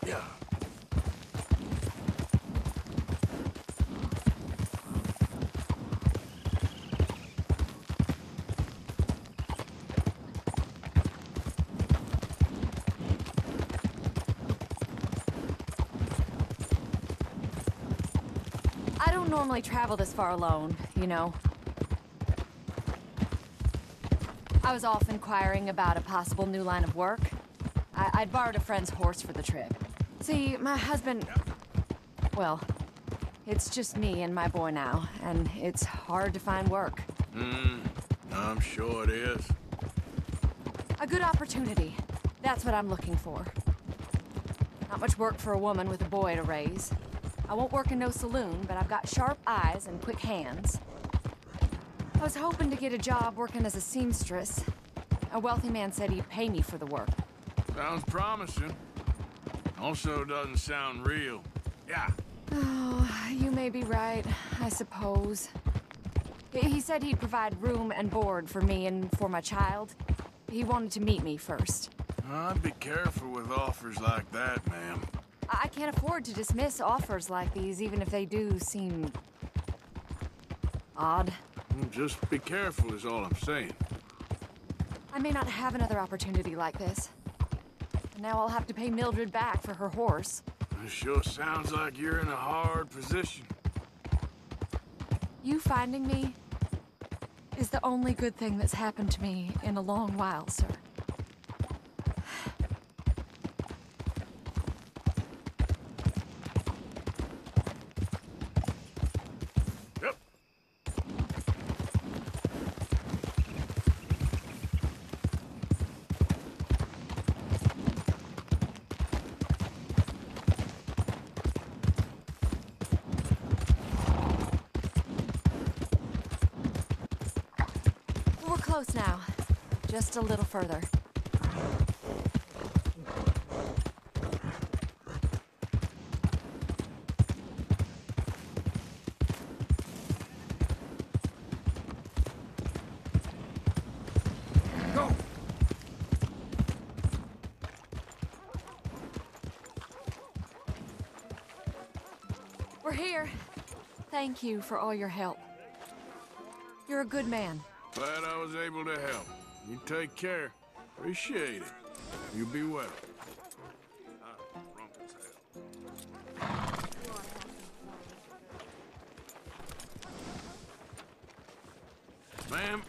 Yeah. I don't normally travel this far alone, you know. I was off inquiring about a possible new line of work. I'd borrowed a friend's horse for the trip. See, my husband... Well, it's just me and my boy now, and it's hard to find work. I'm sure it is. A good opportunity. That's what I'm looking for. Not much work for a woman with a boy to raise. I won't work in no saloon, but I've got sharp eyes and quick hands. I was hoping to get a job working as a seamstress. A wealthy man said he'd pay me for the work. Sounds promising. Also doesn't sound real. Yeah. Oh, you may be right, I suppose. He said he'd provide room and board for me and for my child. He wanted to meet me first. I'd be careful with offers like that, ma'am. I can't afford to dismiss offers like these, even if they do seem... odd. Just be careful is all I'm saying. I may not have another opportunity like this. And now I'll have to pay Mildred back for her horse. It sure sounds like you're in a hard position. You finding me is the only good thing that's happened to me in a long while, sir. Yep. We're close now. Just a little further. Go! We're here. Thank you for all your help. You're a good man. Glad I was able to help. You take care. Appreciate it. You be well. Ma'am,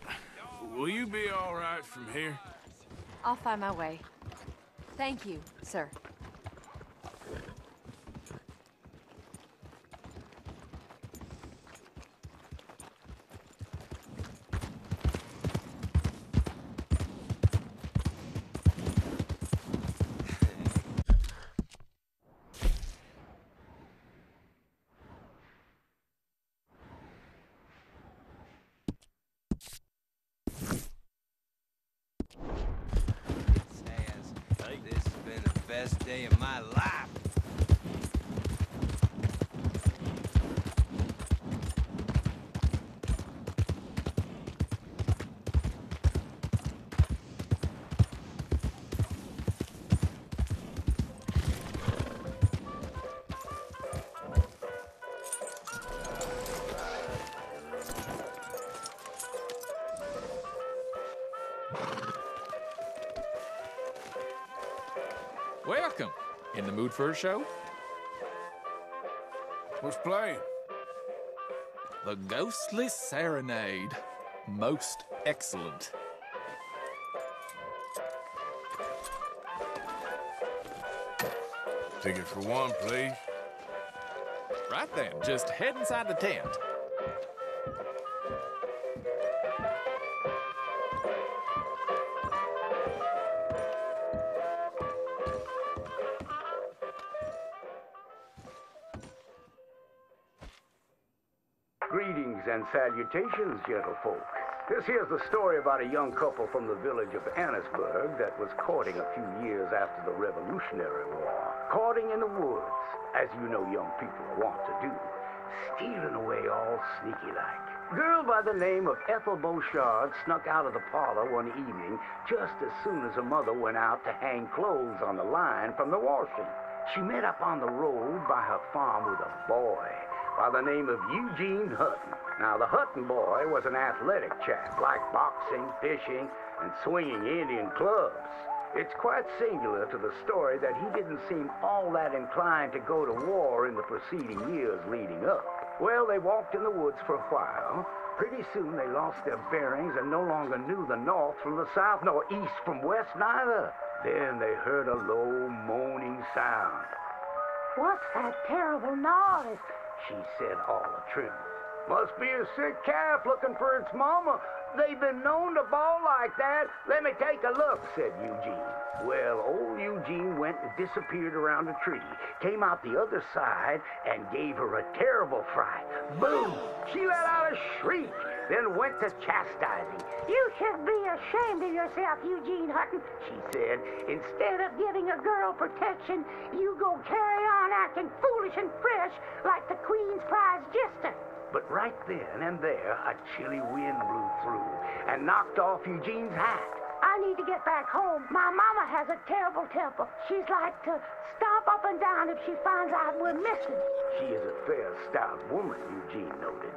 will you be all right from here? I'll find my way. Thank you, sir. This has been the best day of my life. Welcome. In the mood for a show? What's playing? The Ghostly Serenade. Most excellent. Ticket for one, please. Right then, just head inside the tent. Greetings and salutations, gentlefolk. This here's the story about a young couple from the village of Annisburg that was courting a few years after the Revolutionary War. Courting in the woods, as you know young people are wont to do. Stealing away all sneaky-like. Girl by the name of Ethel Beauchard snuck out of the parlor one evening just as soon as her mother went out to hang clothes on the line from the washing. she met up on the road by her farm with a boy by the name of Eugene Hutton. Now, the Hutton boy was an athletic chap, liked boxing, fishing, and swinging Indian clubs. It's quite singular to the story that he didn't seem all that inclined to go to war in the preceding years leading up. Well, they walked in the woods for a while. Pretty soon they lost their bearings and no longer knew the north from the south, nor east from west neither. Then they heard a low moaning sound. What's that terrible noise? She said, all a-trim. Must be a sick calf looking for its mama. They've been known to bawl like that. Let me take a look, said Eugene. Well, old Eugene went and disappeared around a tree, came out the other side, and gave her a terrible fright. Boom! She let out a shriek, then went to chastising. You should be ashamed of yourself, Eugene Hutton, she said. Instead of giving a girl protection, you go carry on acting foolish and fresh like the Queen's prize jester. But right then and there, a chilly wind blew through and knocked off Eugene's hat. I need to get back home. My mama has a terrible temper. She's like to stomp up and down if she finds out we're missing. She is a fair, stout woman, Eugene noted.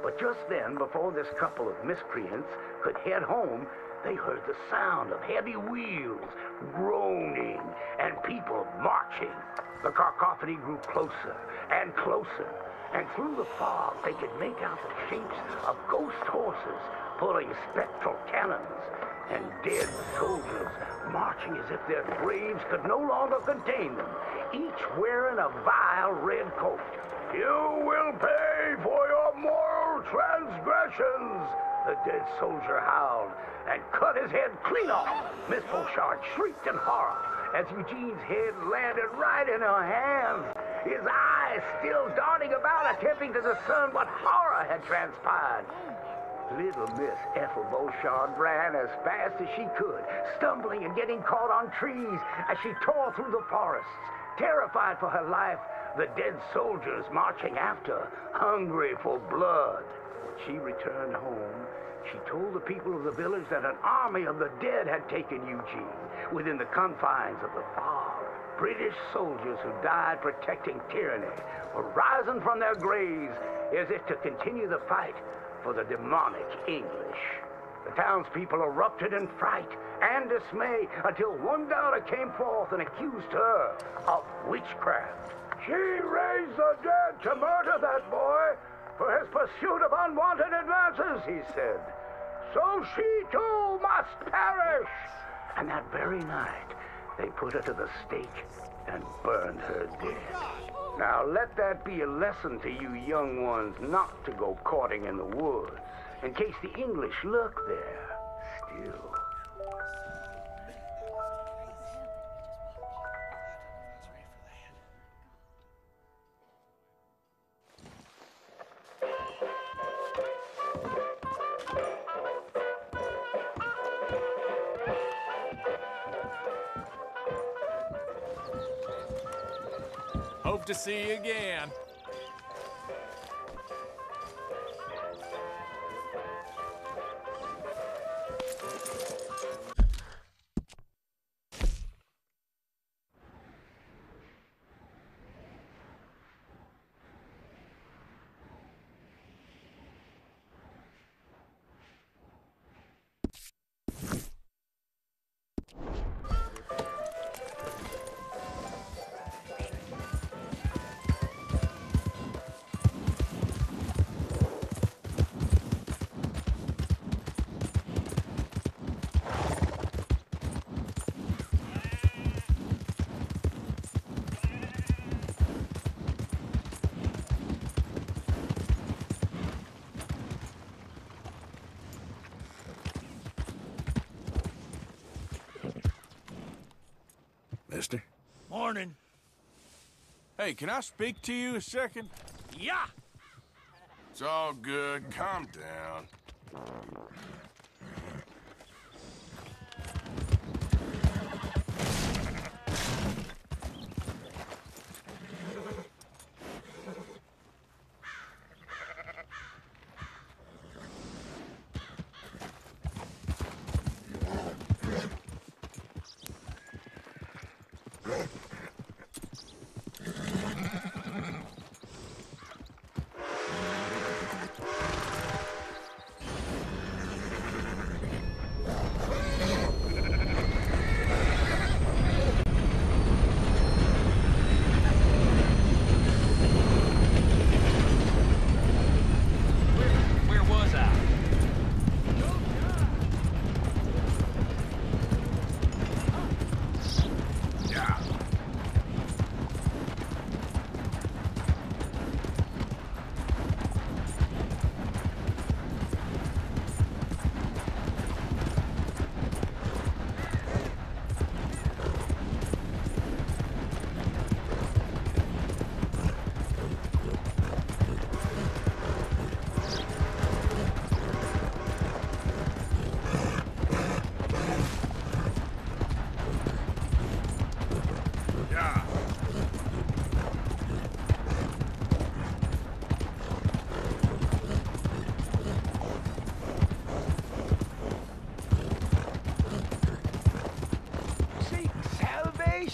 But just then, before this couple of miscreants could head home, they heard the sound of heavy wheels, groaning, and people marching. The cacophony grew closer and closer, and through the fog they could make out the shapes of ghost horses pulling spectral cannons, and dead soldiers marching as if their graves could no longer contain them, each wearing a vile red coat. You will pay for your moral transgressions, the dead soldier howled, and cut his head clean off. Miss Beauchard shrieked in horror as Eugene's head landed right in her hands, his eyes still darting about, attempting to discern what horror had transpired. Little Miss Ethel Beauchard ran as fast as she could, stumbling and getting caught on trees as she tore through the forests. Terrified for her life, the dead soldiers marching after, hungry for blood. When she returned home, she told the people of the village that an army of the dead had taken Eugene within the confines of the fog. British soldiers who died protecting tyranny were rising from their graves as if to continue the fight for the demonic English. The townspeople erupted in fright and dismay until one daughter came forth and accused her of witchcraft. She raised the dead to murder that boy for his pursuit of unwanted advances, he said. So she too must perish. And that very night, they put her to the stake and burned her dead. Now let that be a lesson to you young ones not to go courting in the woods, in case the English lurk there still. Hope to see you again. Mister? Morning. Hey, can I speak to you a second? Yeah. It's all good. Calm down.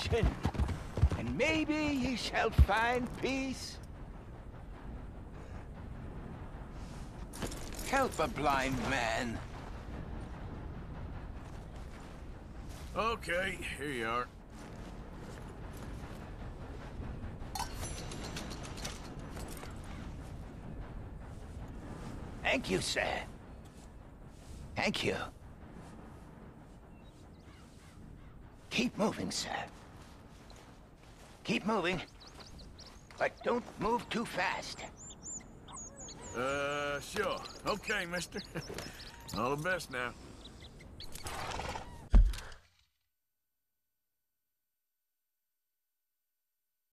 fortune, and maybe ye shall find peace. Help a blind man. Okay, here you are. Thank you, sir. Thank you. Keep moving, sir. Keep moving. But don't move too fast. Sure. Okay, mister. All the best now.